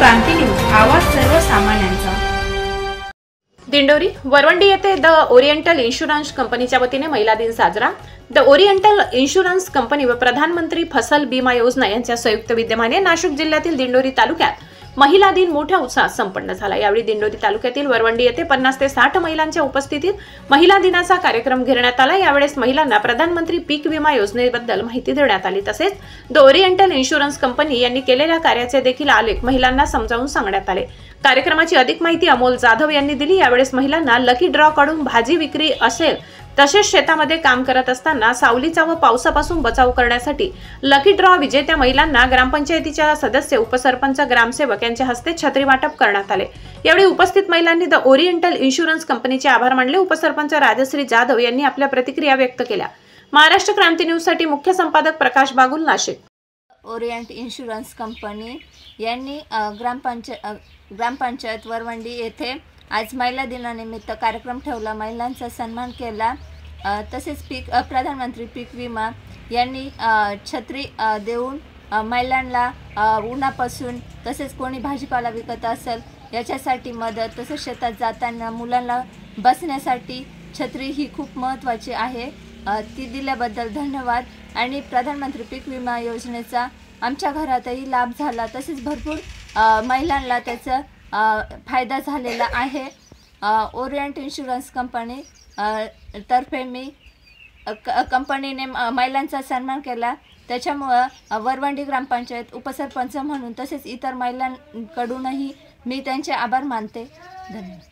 क्रांती news, आवाज सर्वसामान्यांचा। दिंडोरी वरवंडी येथे द ओरिएंटल इन्शुरन्स कंपनीच्या वतीने महिला दिन साजरा। द ओरिएंटल इन्शुरन्स कंपनी व प्रधानमंत्री फसल बीमा योजना यांच्या संयुक्त विद्यमाने नाशिक जिल्ह्यातील दिंडोरी तालुक्यात महिला दिन मोठ्या उत्साहात संपन्न झाला। यावेळी दिंडोरी तालुक्यातील वरवंडी येथे 50 ते 60 महिलांच्या उपस्थितीत महिला दिनाचा कार्यक्रम घेण्यात आला। यावेळेस महिलांना प्रधानमंत्री पीक विमा योजनेबद्दल माहिती देण्यात आली। तसेच द ओरिएंटल इन्शुरन्स कंपनी यांनी केलेल्या कार्याचे देखील आलेख महिलांना समजावून सांगण्यात आले। कार्यक्रमाची अधिक माहिती अमोल जाधव यांनी दिली। यावेळेस महिलांना लकी ड्रॉ काढून भाजी विक्री असेल तसेच शेतामध्ये काम करत असताना सावलीचा व पावसापासून बचाव करण्यासाठी लकी ड्रॉ विजेत्या महिलांना ग्रामपंचायतीच्या सदस्य, उपसरपंच, ग्रामसेवक यांच्या हस्ते छत्री वाटप करण्यात आले। यावेळी उपस्थित महिलांनी द ओरिएंटल इन्शुरन्स कंपनीचे आभार मानले। उपसरपंच राजश्री जाधव यांनी आपल्या प्रतिक्रिया व्यक्त केल्या। महाराष्ट्र क्रांती न्यूज साठी मुख्य संपादक Prakash Bagul, Nashik. Orient insurance company यांनी ग्रामपंचायत वरवंडी येथे आज महिला दिनानिमित्त कार्यक्रम ठेवला, महिलांचा सन्मान केला। तसेच प्रधानमंत्री पीक विमा यांनी छत्री देऊन महिलांना उन्हापासून, तसेच कोणी भाजीपाला विकत असेल याच्यासाठी मदत, तसेच शेतात जाताना मुलांना बसण्यासाठी छत्री ही खूप महत्त्वाची आहे। ती दिल्याबद्दल धन्यवाद। आणि प्रधानमंत्री पीक विमा योजनेचा आमच्या घरातही लाभ झाला, तसेच भरपूर महिलांना त्याचा फायदा झालेला आहे। ओरिएंट इन्शुरन्स कंपनी तर्फे मी कंपनीने महिलांचा सन्मान केला, त्याच्यामुळे वरवंडी ग्रामपंचायत उपसरपंच म्हणून तसेच इतर महिलांकडूनही मी त्यांचे आभार मानते। धन्यवाद।